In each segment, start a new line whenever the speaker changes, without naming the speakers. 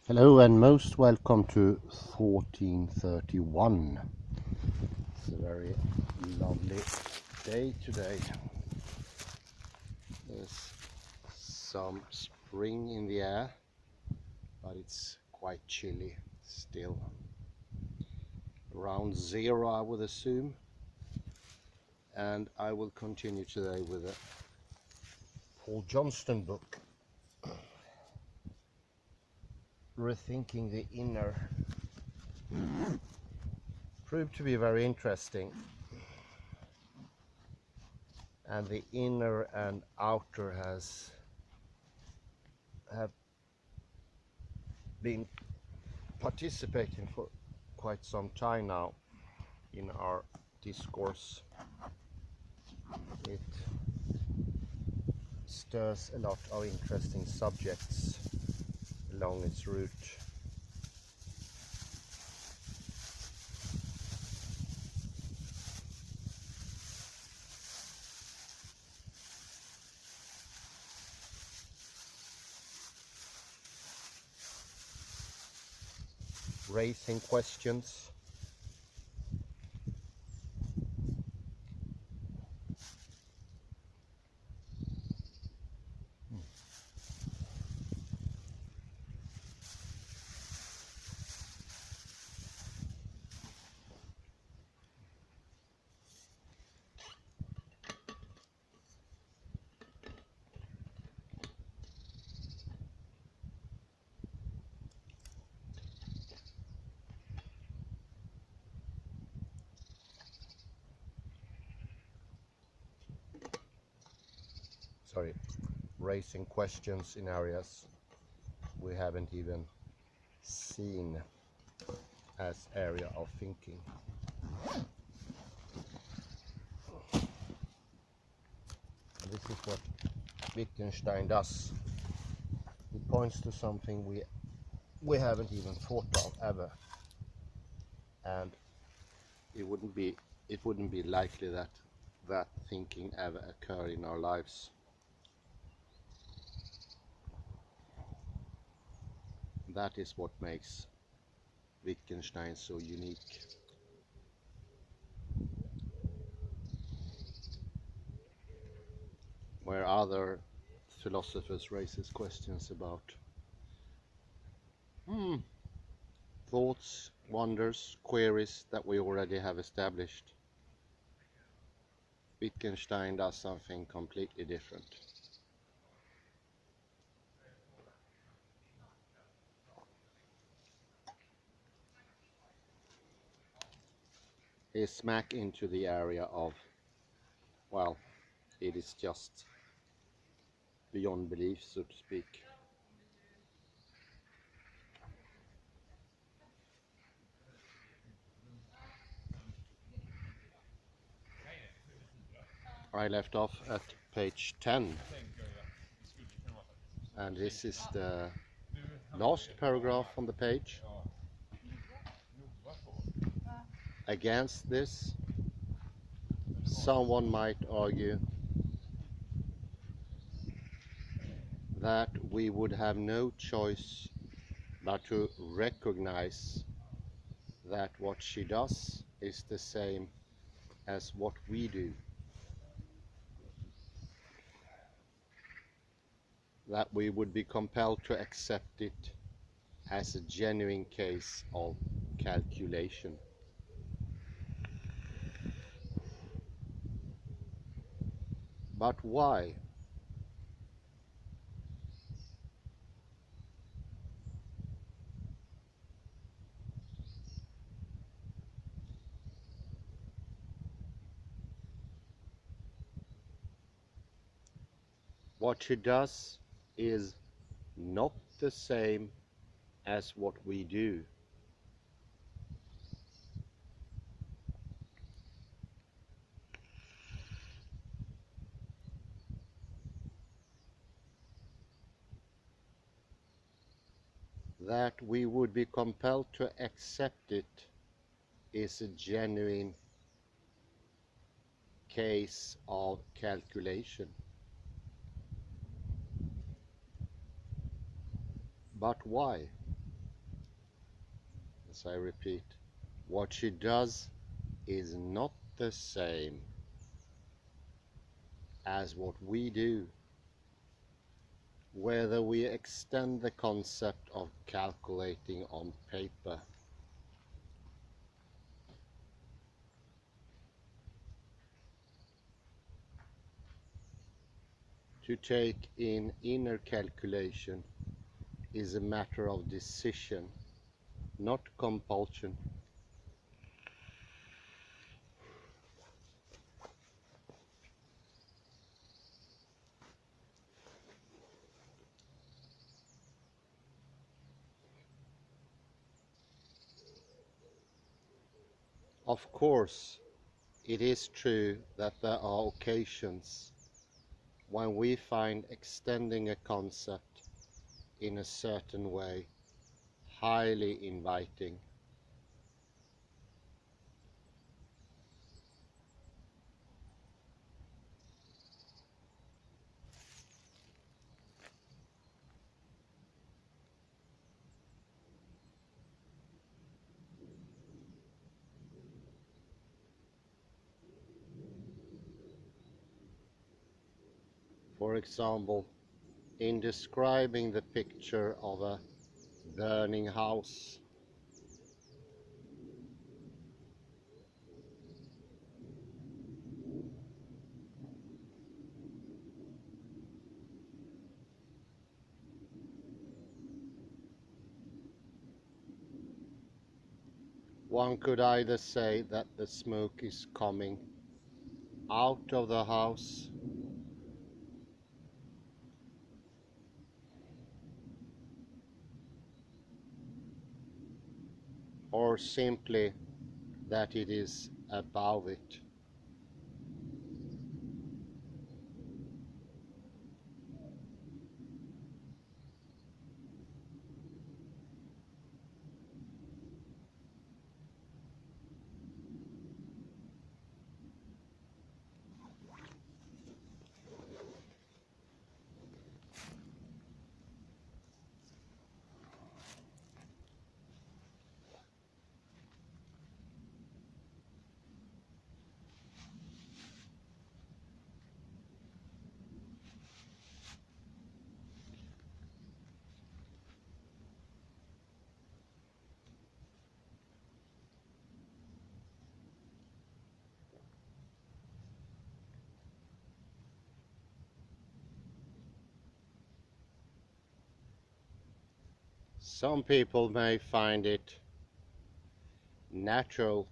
Hello and most welcome to 1431. It's a very lovely day today. There's some spring in the air, but it's quite chilly still. Around zero, I would assume. And I will continue today with a Paul Johnston book, Rethinking the Inner. Proved to be very interesting, and the inner and outer have been participating for quite some time now in our discourse. It stirs a lot of interesting subjects along its route. Raising questions, raising questions in areas we haven't even seen as area of thinking. This is what Wittgenstein does. He points to something we haven't even thought of ever, and it wouldn't be likely that thinking ever occurred in our lives. That is what makes Wittgenstein so unique. Where other philosophers raises questions about thoughts, wonders, queries that we already have established, Wittgenstein does something completely different. He's smack into the area of, well, it is just beyond belief, so to speak. I left off at page 10, and this is the last paragraph on the page. Against this, someone might argue that we would have no choice but to recognize that what she does is the same as what we do. That we would be compelled to accept it as a genuine case of calculation. But why? What she does is not the same as what we do. That we would be compelled to accept it is a genuine case of calculation. But why? sentence, I repeat. What she does is not the same as what we do, whether we extend the concept of calculating on paper. To take in inner calculation is a matter of decision, not compulsion. Of course, it is true that there are occasions when we find extending a concept in a certain way highly inviting. For example, in describing the picture of a burning house, one could either say that the smoke is coming out of the house, or simply that it is above it. Some people may find it natural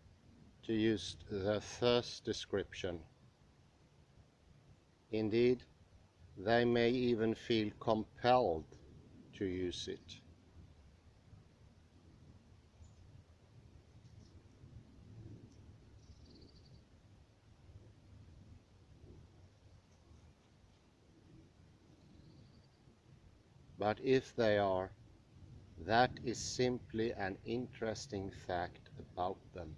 to use the thirst description. Indeed, they may even feel compelled to use it. But if they are, that is simply an interesting fact about them.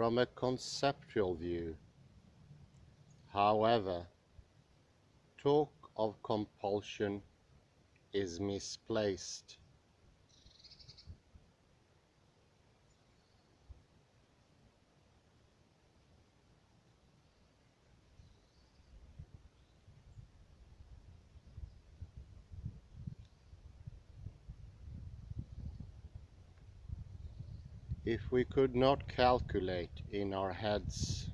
From a conceptual view, however, talk of compulsion is misplaced. If we could not calculate in our heads,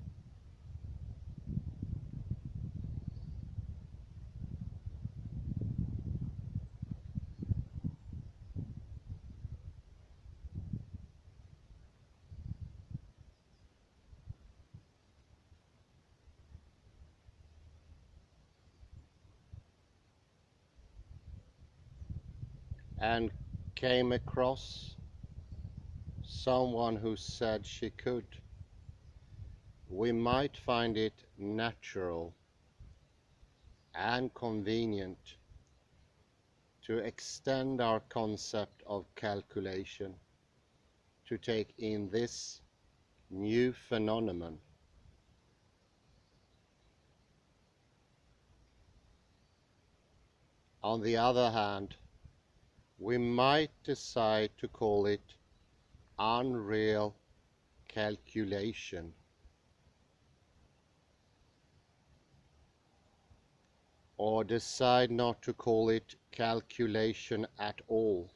and came across someone who said she could, we might find it natural and convenient to extend our concept of calculation to take in this new phenomenon. On the other hand, we might decide to call it unreal calculation, or decide not to call it calculation at all.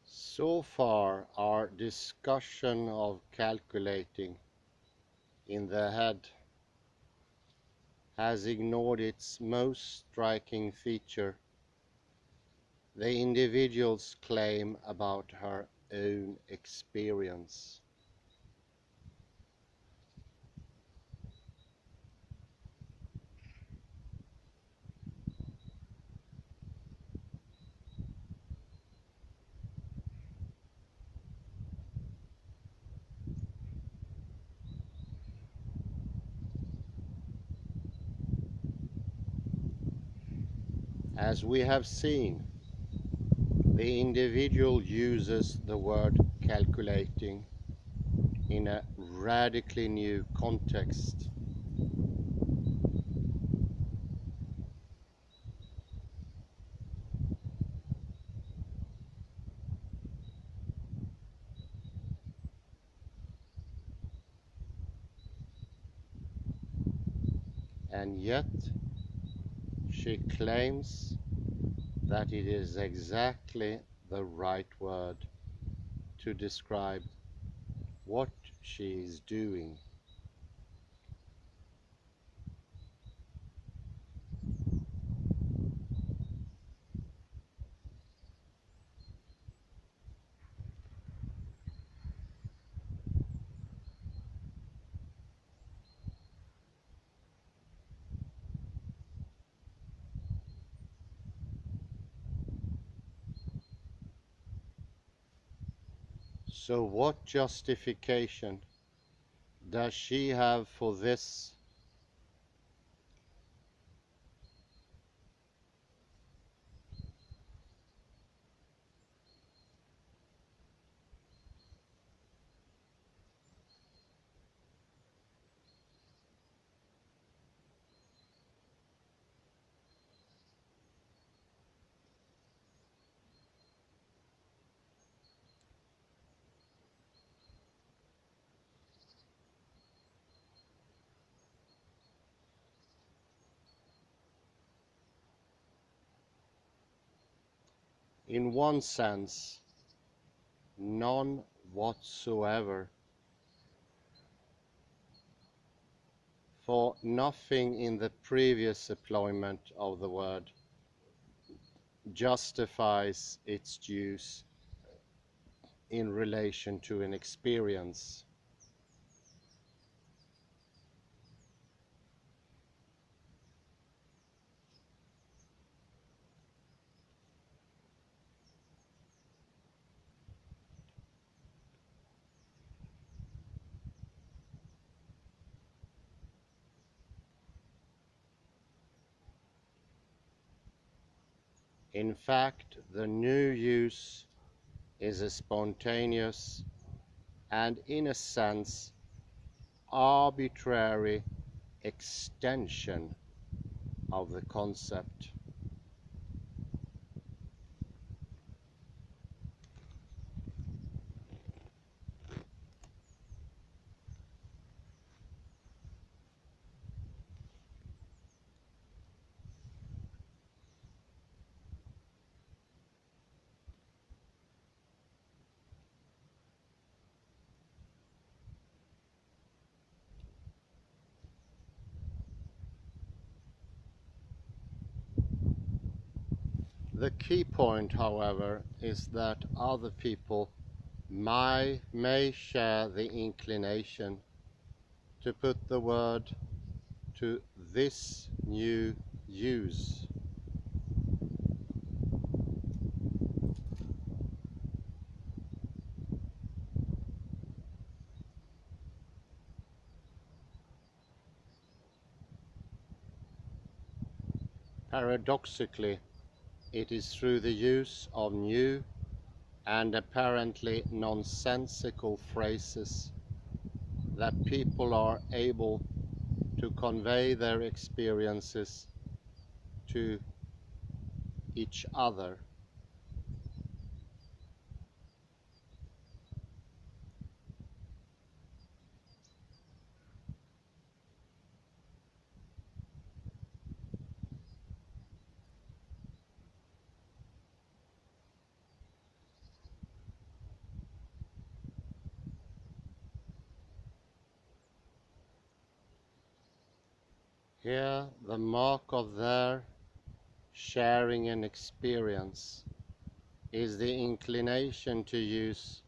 So far, our discussion of calculating in the head has ignored its most striking feature, the individual's claim about her own experience. As we have seen, the individual uses the word calculating in a radically new context. And yet, she claims that it is exactly the right word to describe what she is doing. So what justification does she have for this? In one sense, none whatsoever, for nothing in the previous employment of the word justifies its use in relation to an experience. In fact, the new use is a spontaneous and, in a sense, arbitrary extension of the concept. The key point, however, is that other people may share the inclination to put the word to this new use. Paradoxically, it is through the use of new and apparently nonsensical phrases that people are able to convey their experiences to each other. Here, the mark of their sharing an experience is the inclination to use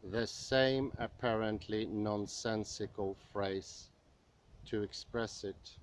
the same apparently nonsensical phrase to express it.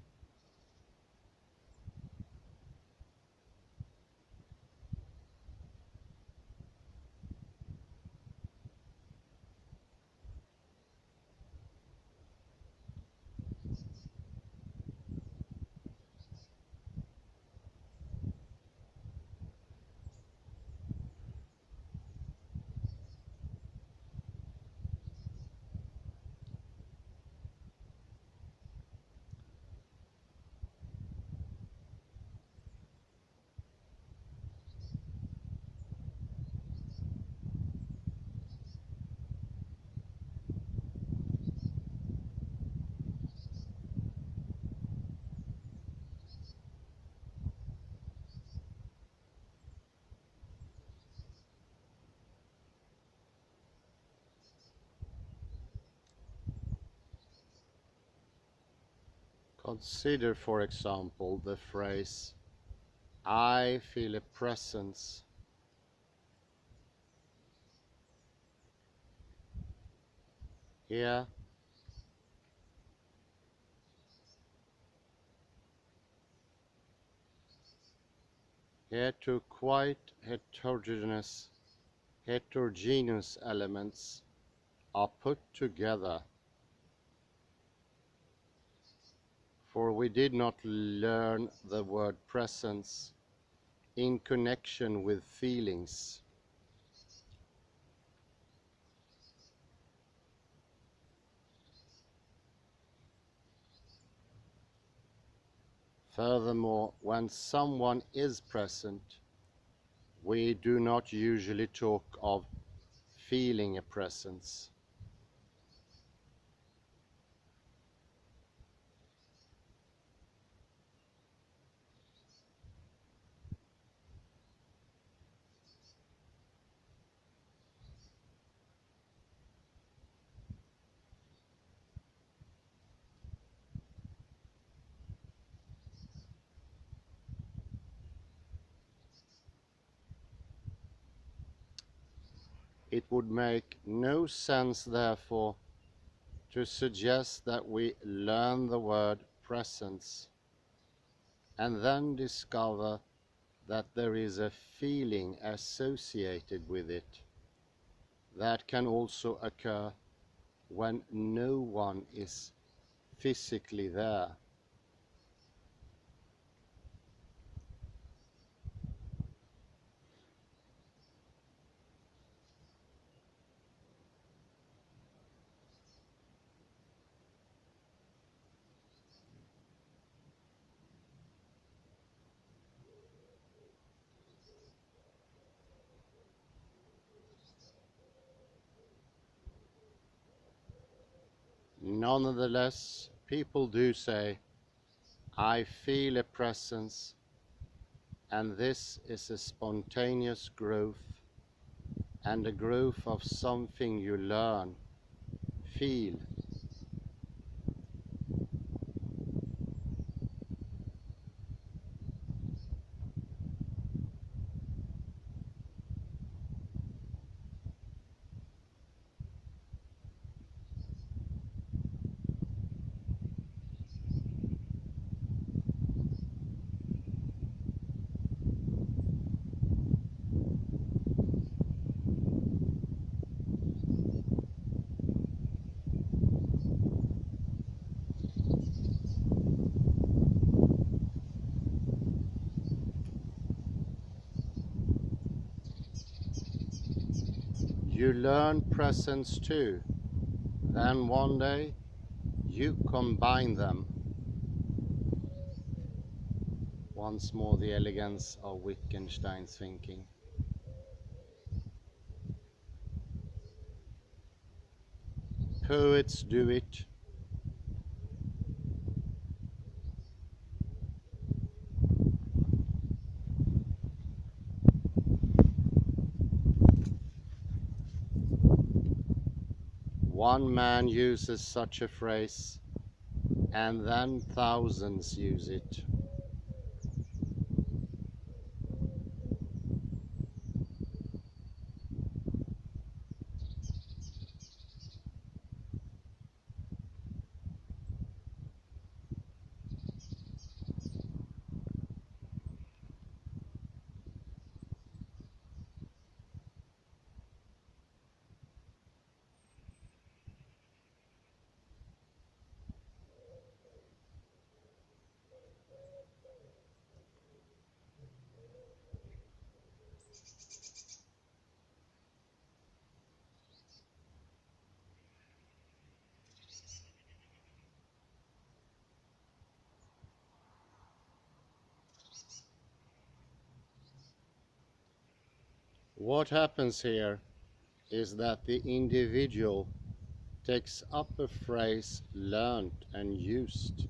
Consider, for example, the phrase, "I feel a presence." Here, two quite heterogeneous elements are put together, for we did not learn the word presence in connection with feelings. Furthermore, when someone is present, we do not usually talk of feeling a presence. It would make no sense, therefore, to suggest that we learn the word presence and then discover that there is a feeling associated with it that can also occur when no one is physically there. Nonetheless, people do say, I feel a presence, and this is a spontaneous growth and a growth of something you learn, feel. You learn presence too, then one day you combine them. Once more the elegance of Wittgenstein's thinking. Poets do it. One man uses such a phrase, and then thousands use it. What happens here is that the individual takes up a phrase learnt and used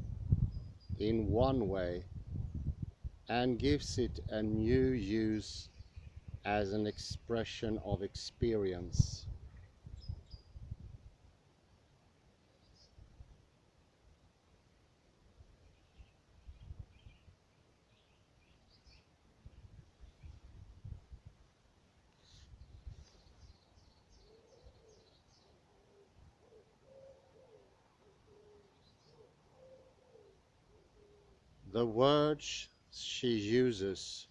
in one way and gives it a new use as an expression of experience. The words she uses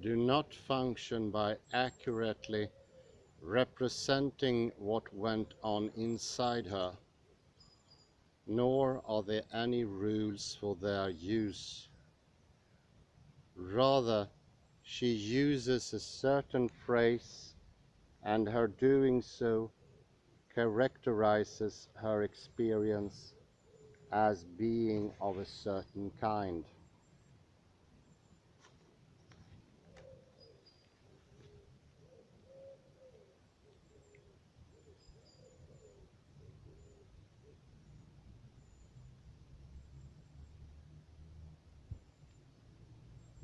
do not function by accurately representing what went on inside her, nor are there any rules for their use. Rather, she uses a certain phrase, and her doing so characterizes her experience as being of a certain kind.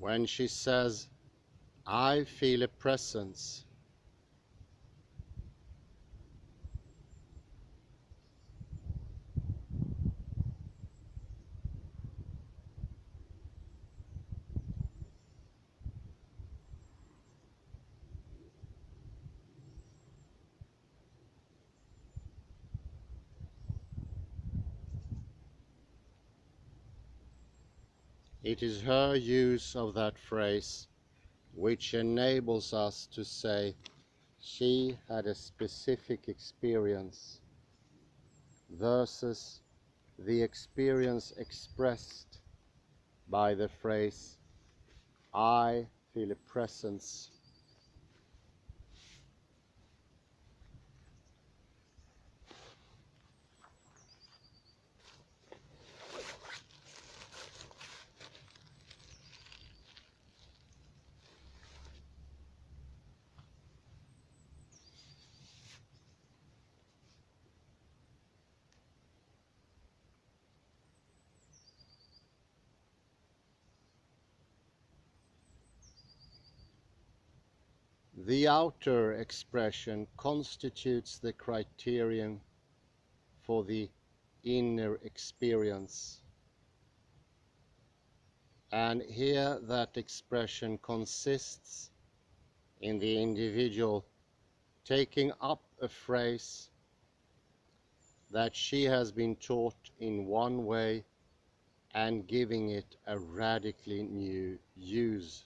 when she says, "I feel a presence." It is her use of that phrase which enables us to say she had a specific experience versus the experience expressed by the phrase "I feel a presence." The outer expression constitutes the criterion for the inner experience, and here that expression consists in the individual taking up a phrase that she has been taught in one way and giving it a radically new use.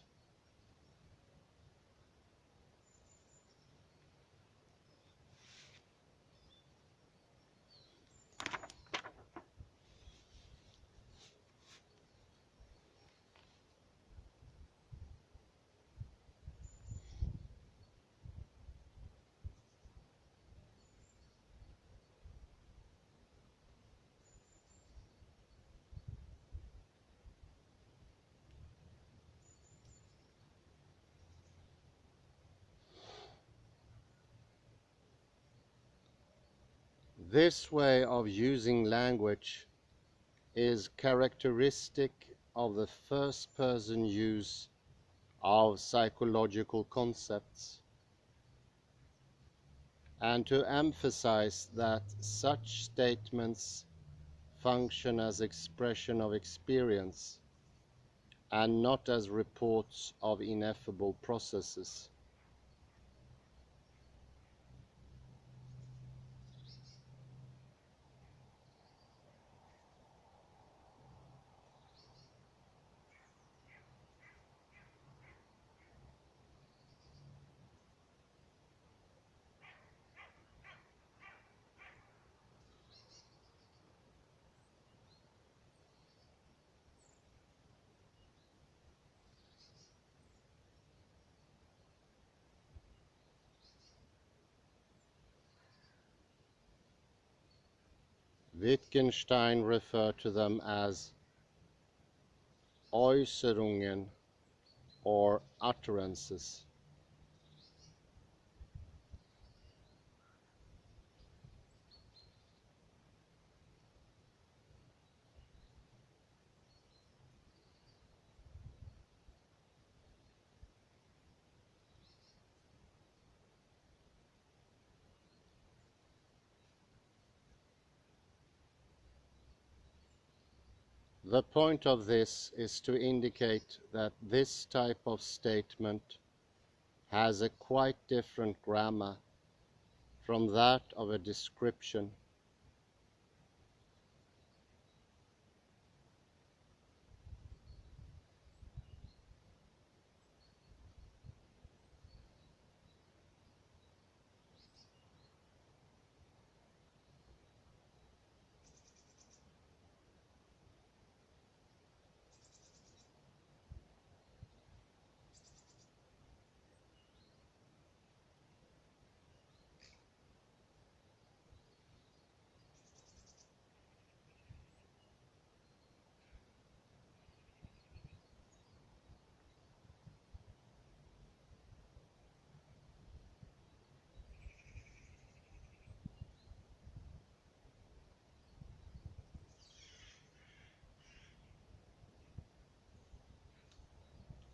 This way of using language is characteristic of the first-person use of psychological concepts, and to emphasize that such statements function as expression of experience and not as reports of ineffable processes. Wittgenstein referred to them as Äußerungen or utterances. The point of this is to indicate that this type of statement has a quite different grammar from that of a description.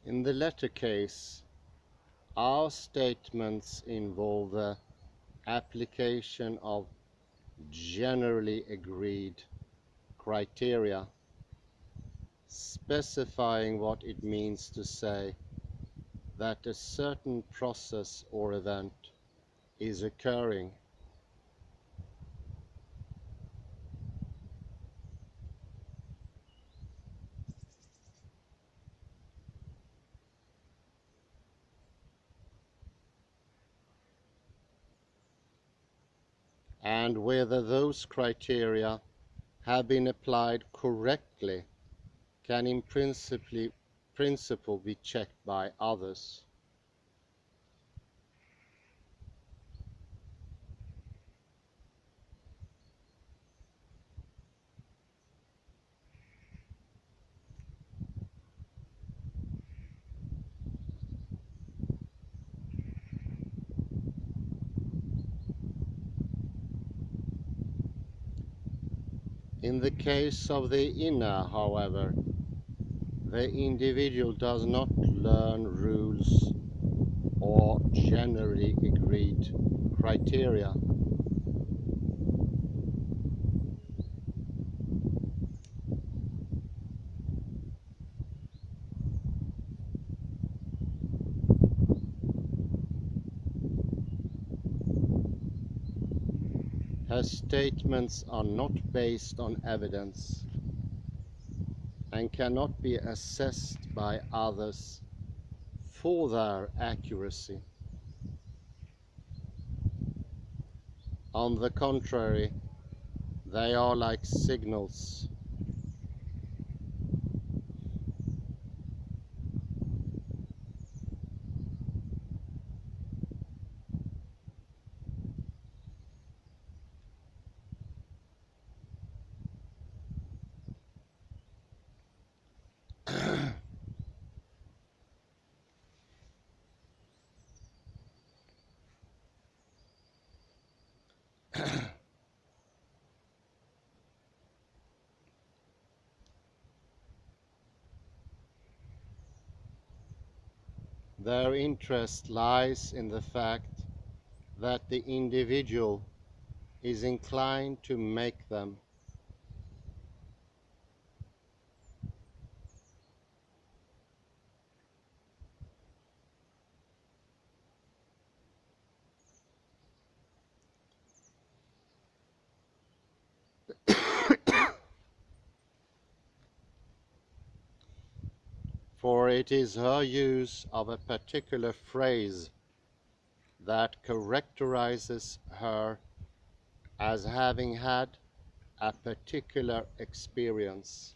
In the latter case, our statements involve the application of generally agreed criteria, specifying what it means to say that a certain process or event is occurring. And whether those criteria have been applied correctly can in principle be checked by others. In the case of the inner, however, the individual does not learn rules or generally agreed criteria. Her statements are not based on evidence and cannot be assessed by others for their accuracy. On the contrary, they are like signals. Their interest lies in the fact that the individual is inclined to make them. For it is her use of a particular phrase that characterizes her as having had a particular experience.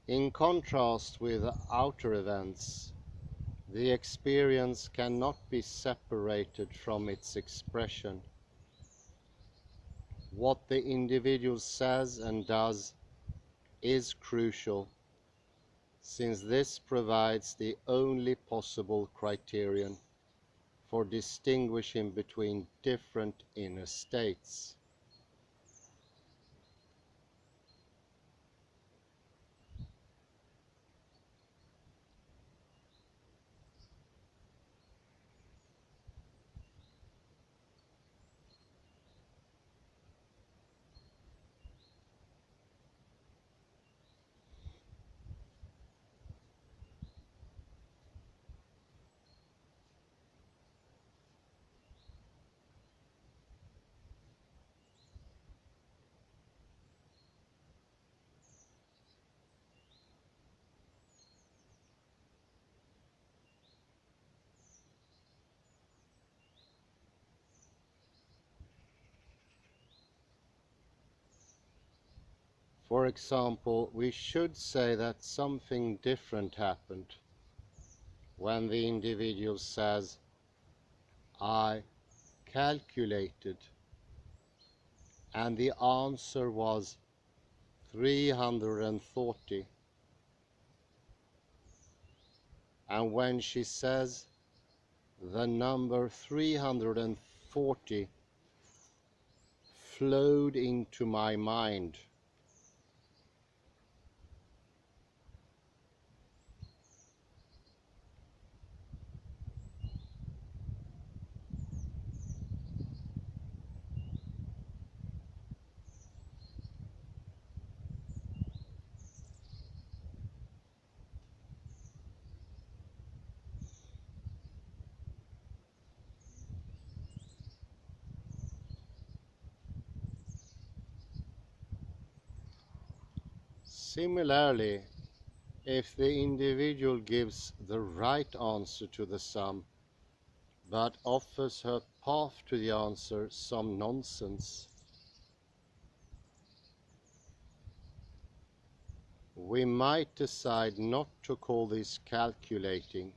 In contrast with outer events, the experience cannot be separated from its expression. What the individual says and does is crucial, since this provides the only possible criterion for distinguishing between different inner states. For example, we should say that something different happened when the individual says, I calculated, and the answer was 340. And when she says the number 340 flowed into my mind, similarly, if the individual gives the right answer to the sum, but offers her path to the answer some nonsense, we might decide not to call this calculating,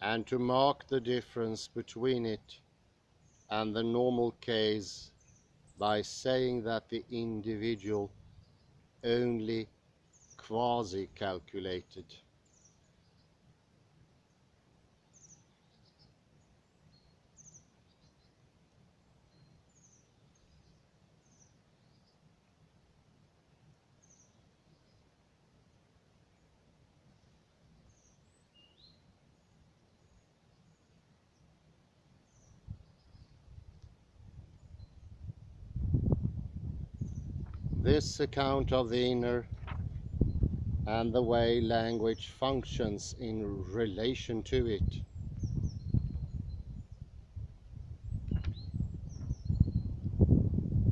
and to mark the difference between it and the normal case by saying that the individual only quasi-calculated. This account of the inner and the way language functions in relation to it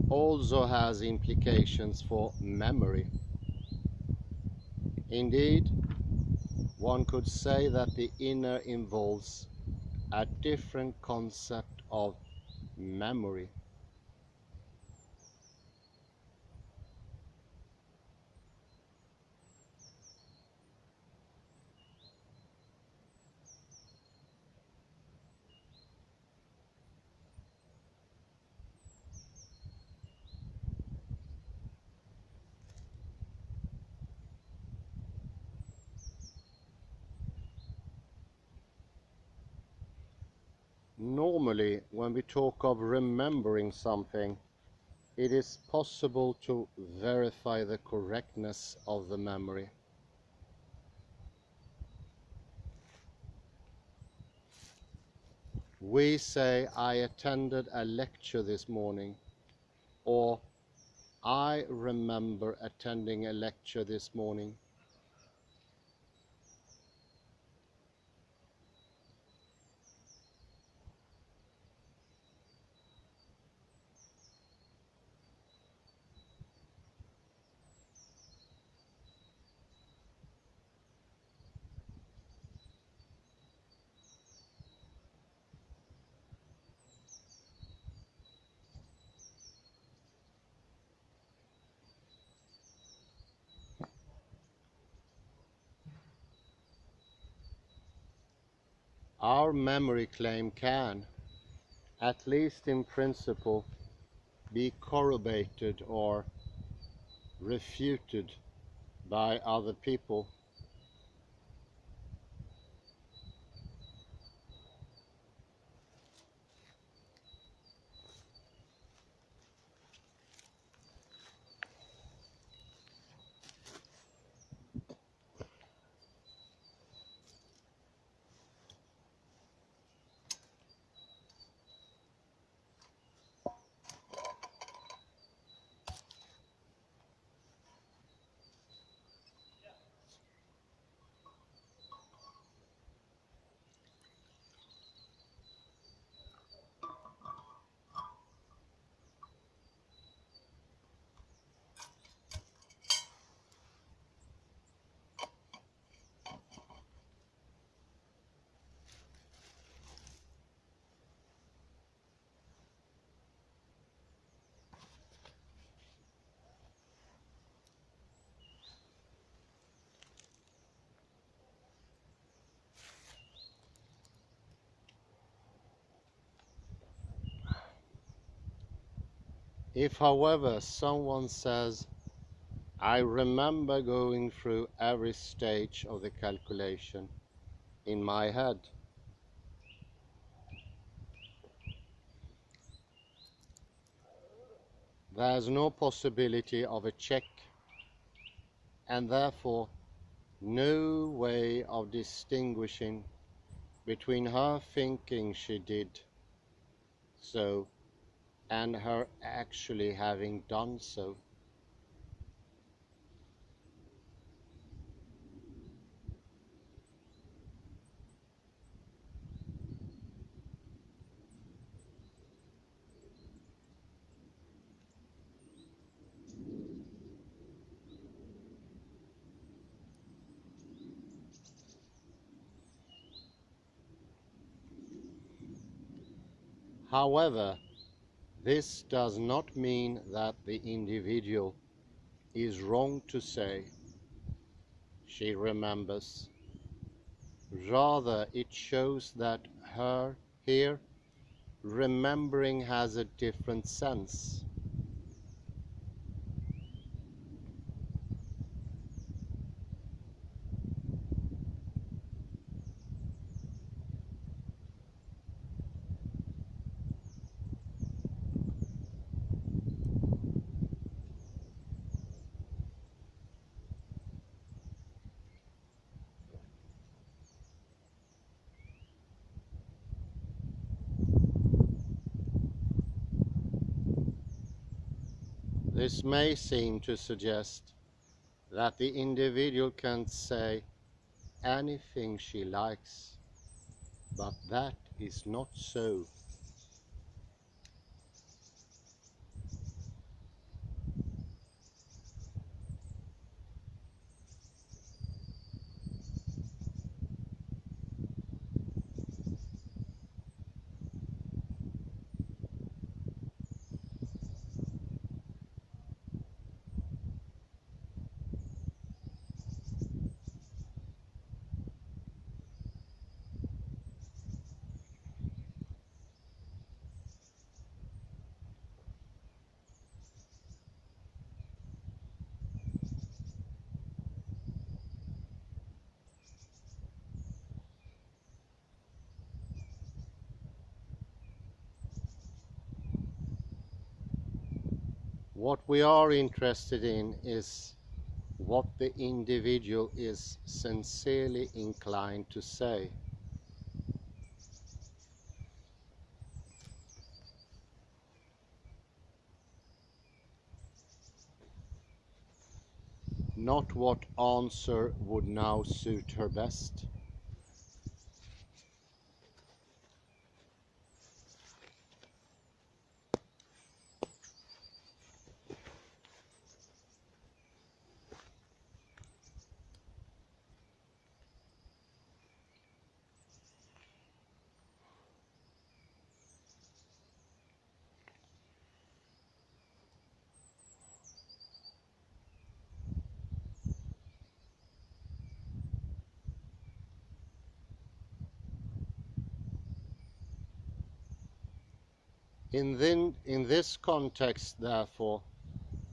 also has implications for memory. Indeed, one could say that the inner involves a different concept of memory. Normally, when we talk of remembering something, it is possible to verify the correctness of the memory. We say, I attended a lecture this morning, or I remember attending a lecture this morning. Our memory claim can, at least in principle, be corroborated or refuted by other people. If, however, someone says, I remember going through every stage of the calculation in my head, there's no possibility of a check, and therefore no way of distinguishing between her thinking she did so and her actually having done so. However, this does not mean that the individual is wrong to say she remembers. Rather, it shows that here remembering has a different sense. This may seem to suggest that the individual can say anything she likes, but that is not so. What we are interested in is what the individual is sincerely inclined to say. Not what answer would now suit her best. In this context, therefore,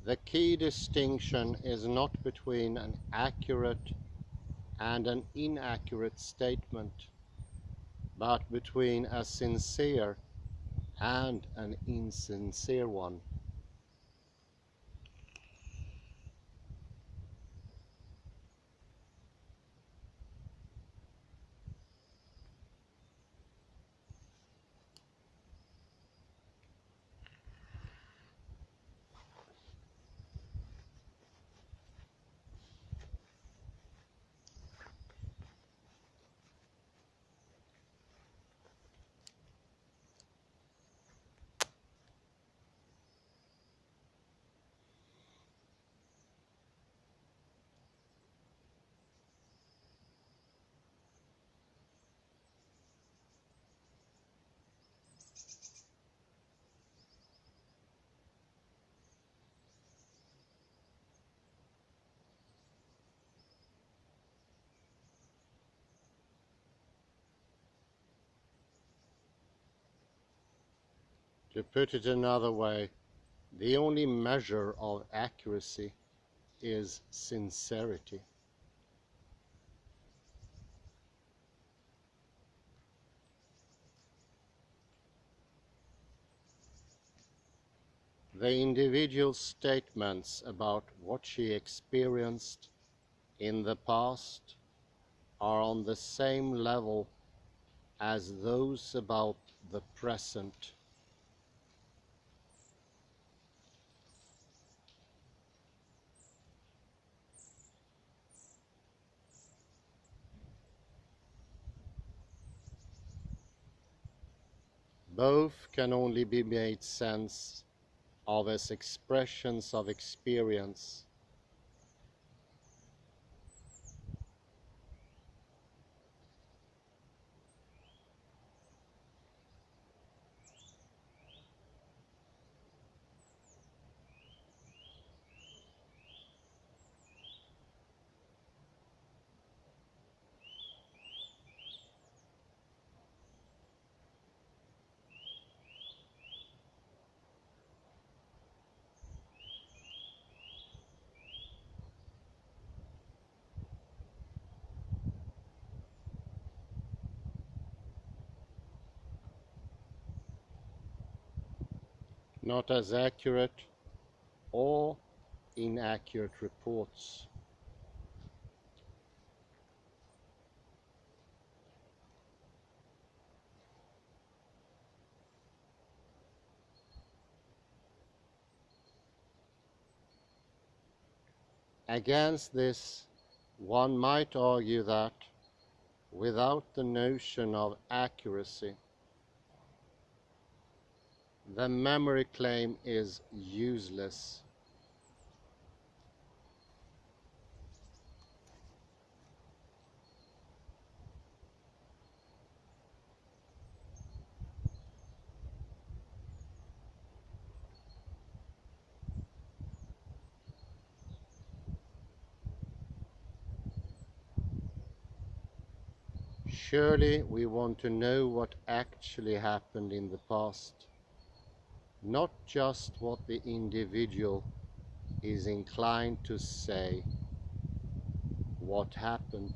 the key distinction is not between an accurate and an inaccurate statement, but between a sincere and an insincere one. To put it another way, The only measure of accuracy is sincerity. The individual's statements about what she experienced in the past are on the same level as those about the present. Both can only be made sense of as expressions of experience. Not as accurate or inaccurate reports. Against this, one might argue that, without the notion of accuracy, the memory claim is useless. Surely we want to know what actually happened in the past, not just what the individual is inclined to say what happened.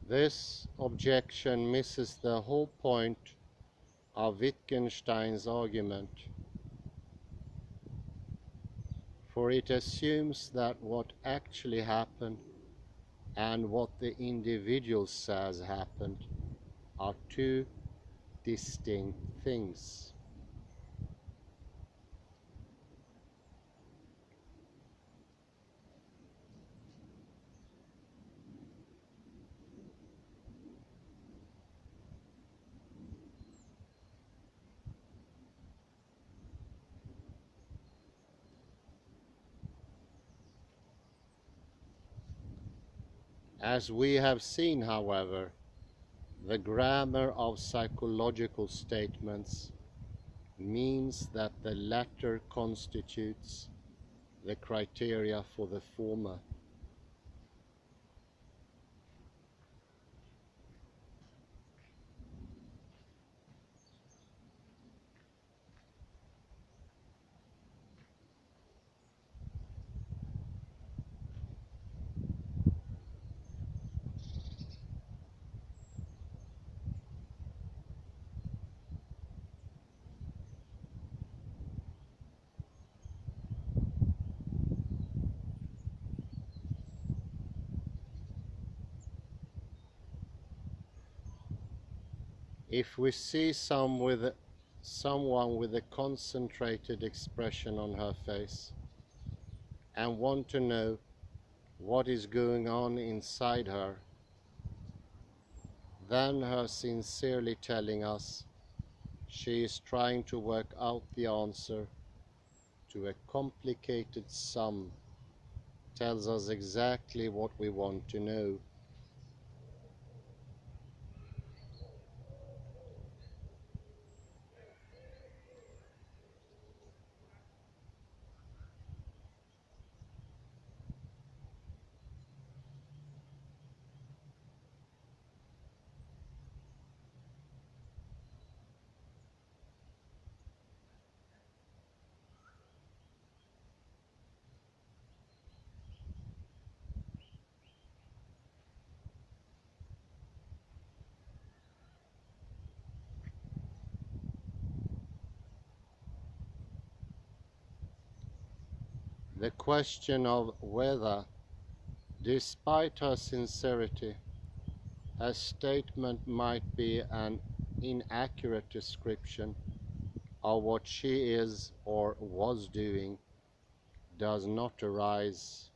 This objection misses the whole point of Wittgenstein's argument, for it assumes that what actually happened and what the individual says happened are two distinct things. As we have seen, however, the grammar of psychological statements means that the latter constitutes the criteria for the former. If we see someone with a concentrated expression on her face, and want to know what is going on inside her, than her sincerely telling us she is trying to work out the answer to a complicated sum, tells us exactly what we want to know. The question of whether, despite her sincerity, her statement might be an inaccurate description of what she is or was doing, does not arise.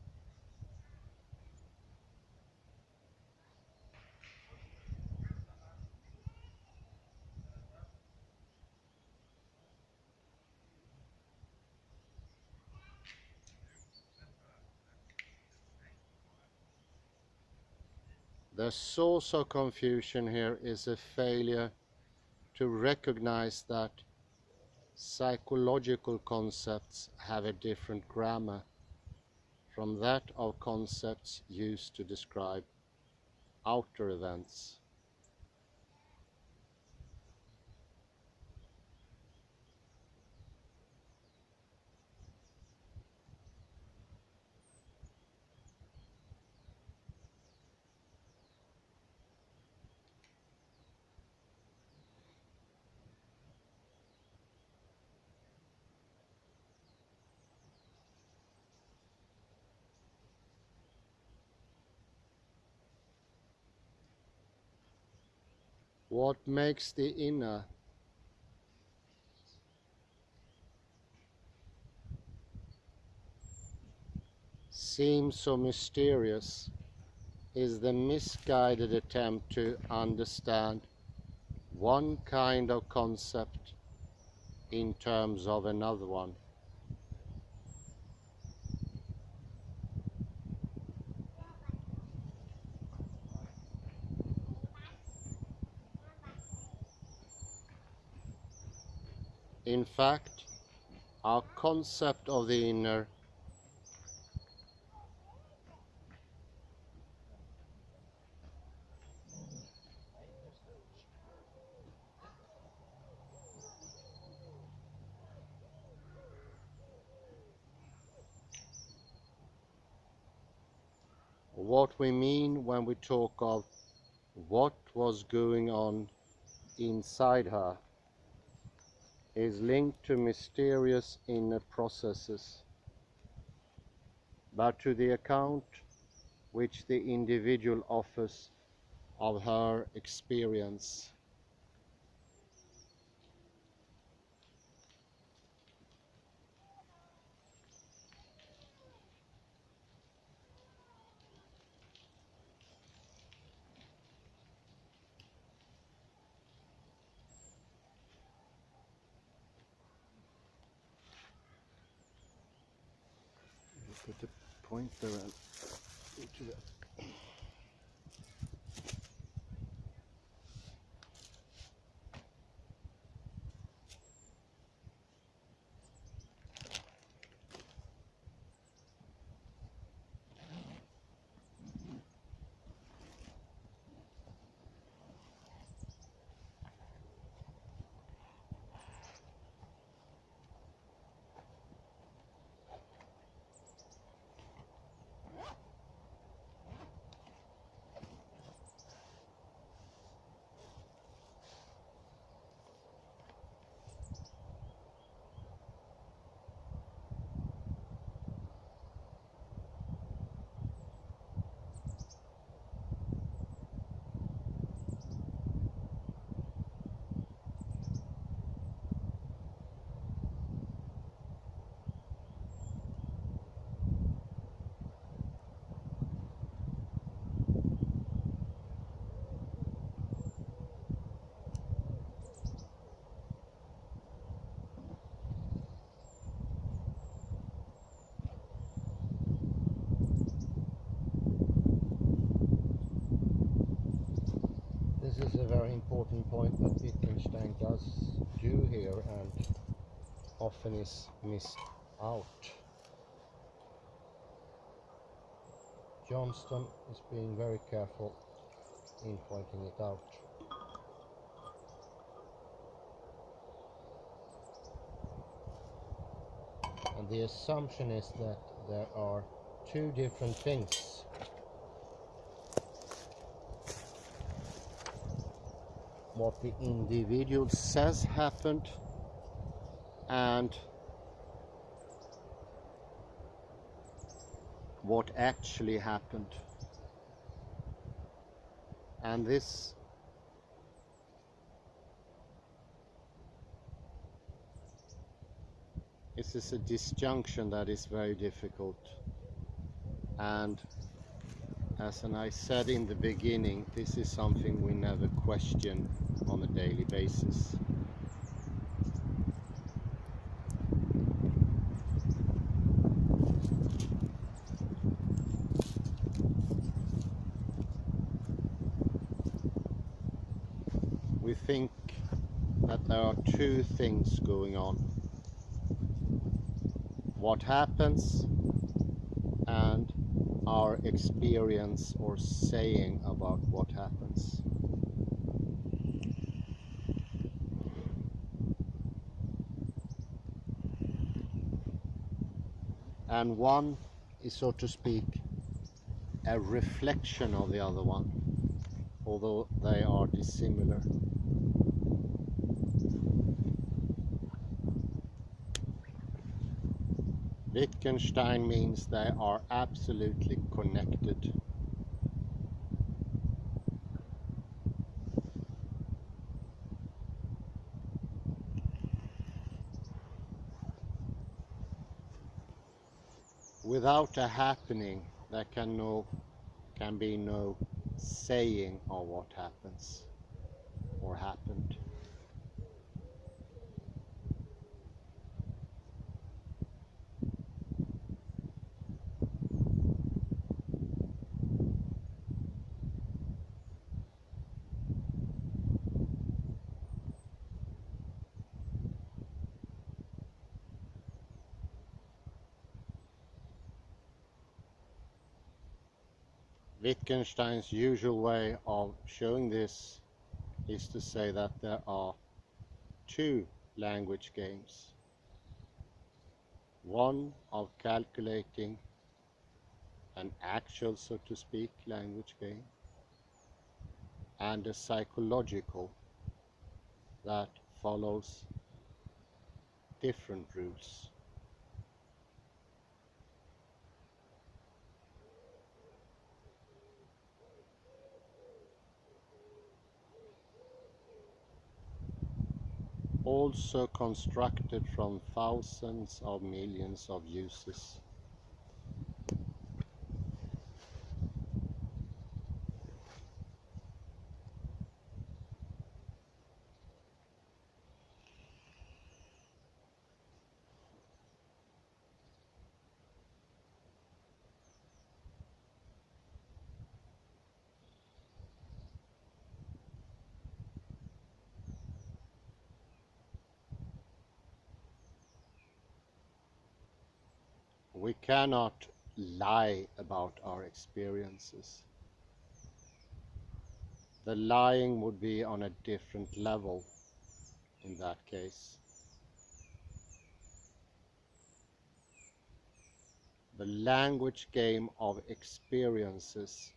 The source of confusion here is a failure to recognize that psychological concepts have a different grammar from that of concepts used to describe outer events. What makes the inner seem so mysterious is the misguided attempt to understand one kind of concept in terms of another one. In fact, our concept of the inner what we mean when we talk of what was going on inside her is linked to mysterious inner processes, but to the account which the individual offers of her experience. Put the pointer into the is a very important point that Wittgenstein does do here and often is missed out. Johnston is being very careful in pointing it out. And the assumption is that there are two different things. What the individual says happened and what actually happened. And this is a disjunction that is very difficult, and as I said in the beginning, this is something we never question on a daily basis. We think that there are two things going on: what happens and our experience or saying about what happens. And one is, so to speak, a reflection of the other one, although they are dissimilar. Wittgenstein means they are absolutely connected. Without a happening, there can be no saying of what happens or happened. Wittgenstein's usual way of showing this is to say that there are two language games. One of calculating an actual, so to speak, language game, and a psychological that follows different rules. Also constructed from thousands of millions of uses. We cannot lie about our experiences. The lying would be on a different level in that case. The language game of experiences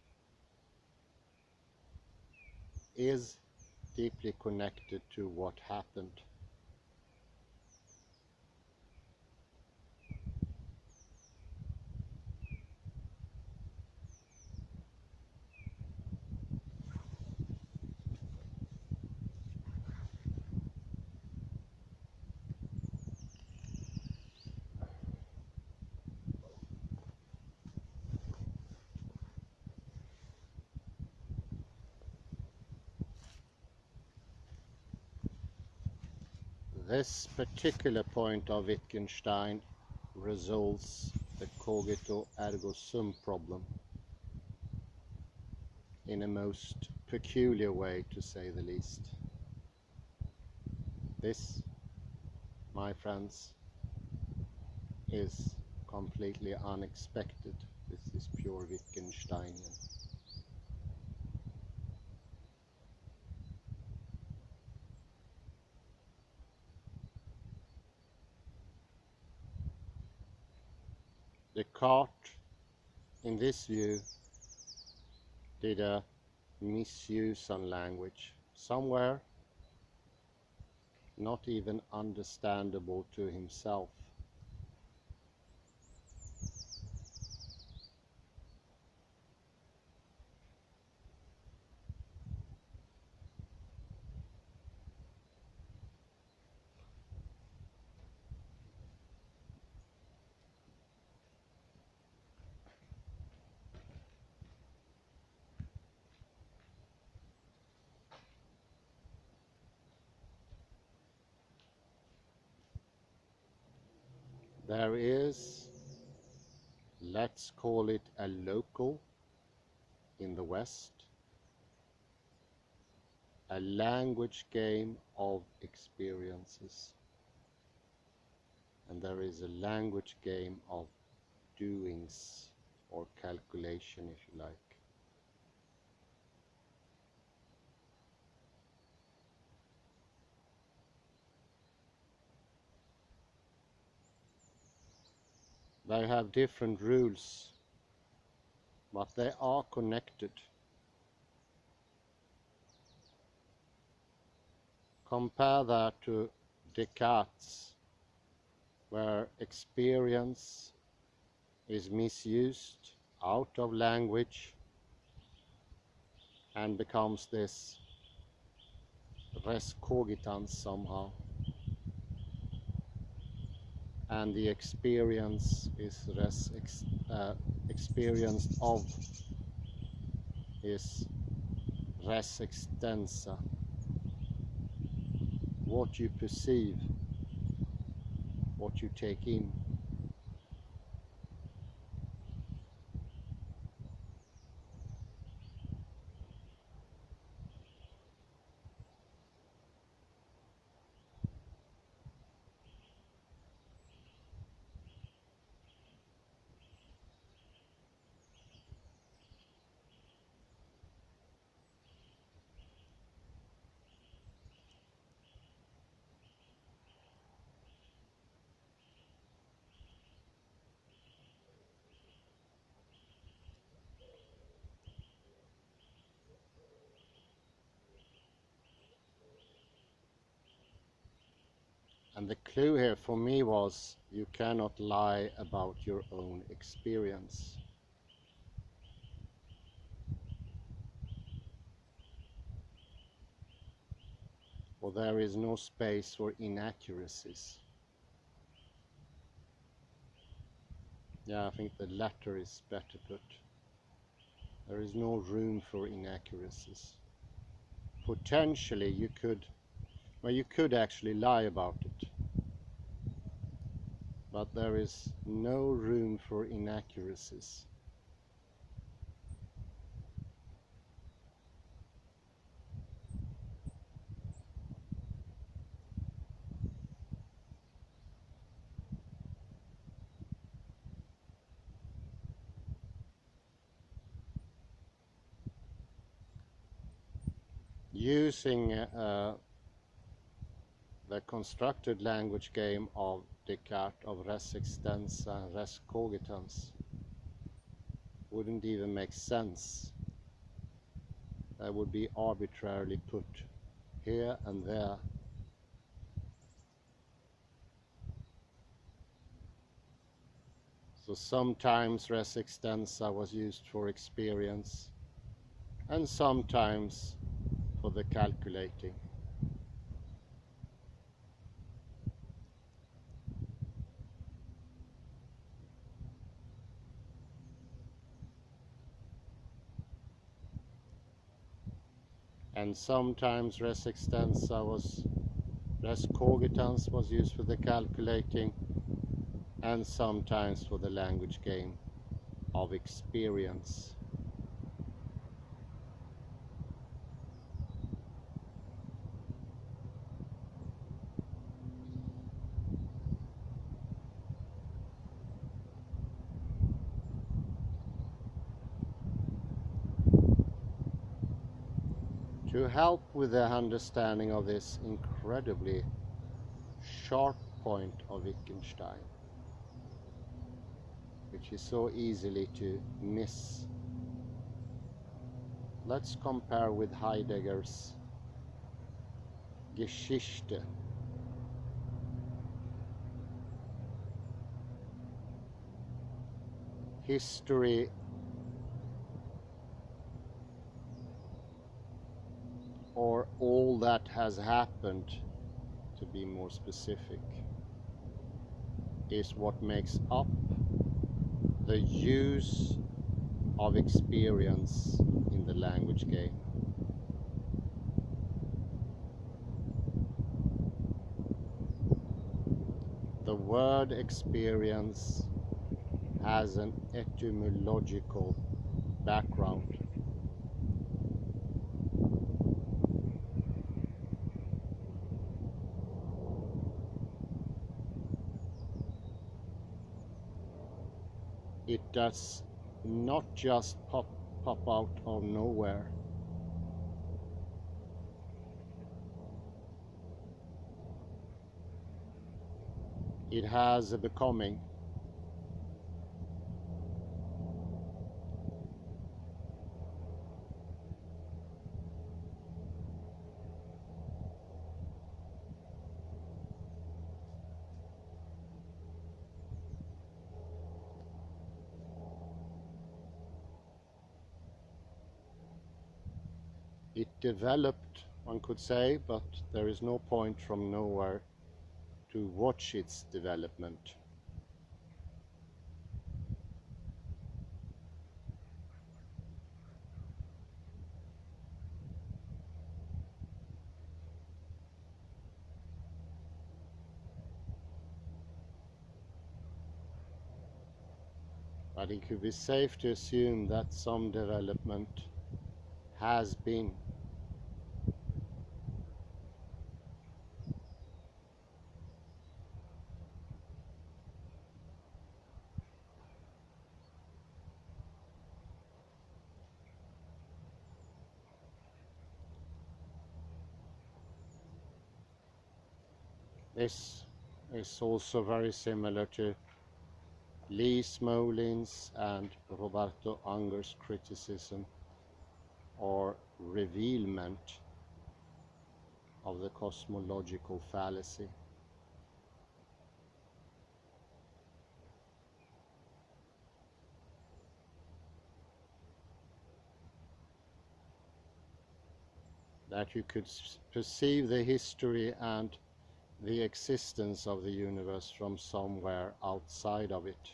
is deeply connected to what happened. This particular point of Wittgenstein resolves the cogito ergo sum problem in a most peculiar way, to say the least. This, my friends, is completely unexpected. This is pure Wittgensteinian. Descartes, in this view, did a misuse on language, somewhere not even understandable to himself. There is, let's call it a local in the West, a language game of experiences. And there is a language game of doings, or calculation, if you like. They have different rules, but they are connected. Compare that to Descartes, where experience is misused out of language and becomes this res cogitans somehow, and the experience is experienced of is res extensa. What you perceive, what you take in. And the clue here for me was, you cannot lie about your own experience. For there is no space for inaccuracies. Yeah, I think the latter is better put. There is no room for inaccuracies. Potentially you could, well, you could actually lie about it. But there is no room for inaccuracies. Using the constructed language game of Descartes of res extensa and res cogitans wouldn't even make sense. They would be arbitrarily put here and there. So sometimes res extensa was used for experience, and sometimes for the calculating. And sometimes res extensa was, res cogitans was used for the calculating, and sometimes for the language game of experience. To help with the understanding of this incredibly sharp point of Wittgenstein, which is so easily to miss, let's compare with Heidegger's Geschichte. History or all that has happened, to be more specific, is what makes up the use of experience in the language game. The word experience has an etymological background. It does not just pop out of nowhere. It has a becoming. It developed, one could say, but there is no point from nowhere to watch its development. But it could be safe to assume that some development has been. This is also very similar to Lee Smolin's and Roberto Unger's criticism or revealment of the cosmological fallacy. That you could perceive the history and the existence of the universe from somewhere outside of it.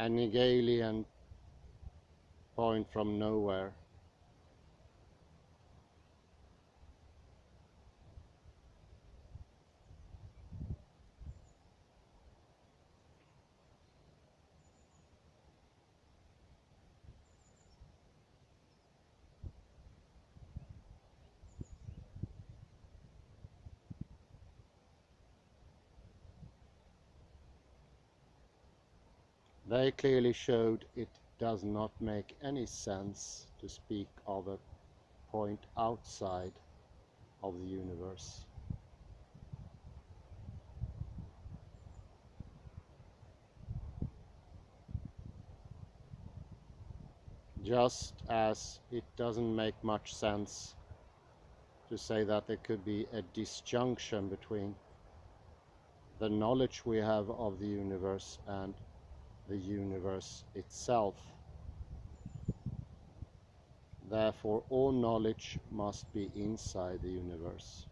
An Hegelian point from nowhere. They clearly showed it does not make any sense to speak of a point outside of the universe. Just as it doesn't make much sense to say that there could be a disjunction between the knowledge we have of the universe and the universe itself. Therefore, all knowledge must be inside the universe,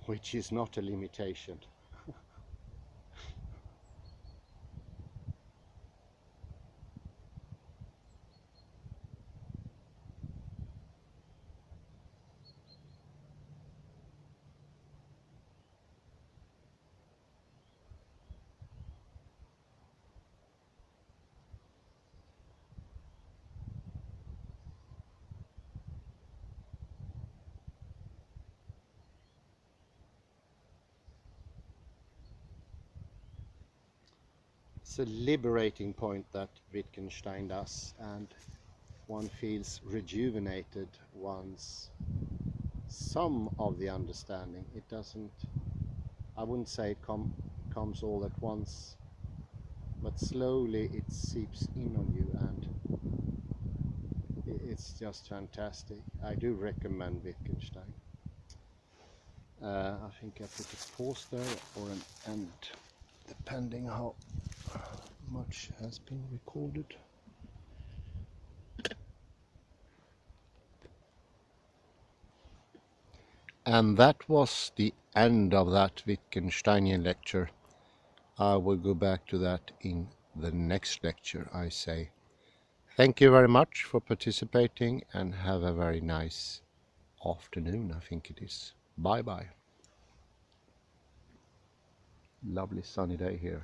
which is not a limitation. It's a liberating point that Wittgenstein does, and one feels rejuvenated once some of the understanding. It doesn't, I wouldn't say it comes all at once, but slowly it seeps in on you, and it's just fantastic. I do recommend Wittgenstein. I think I put a pause there or an end, depending how much has been recorded. And that was the end of that Wittgensteinian lecture. I will go back to that in the next lecture, I say. Thank you very much for participating, and have a very nice afternoon, I think it is. Bye bye. Lovely sunny day here.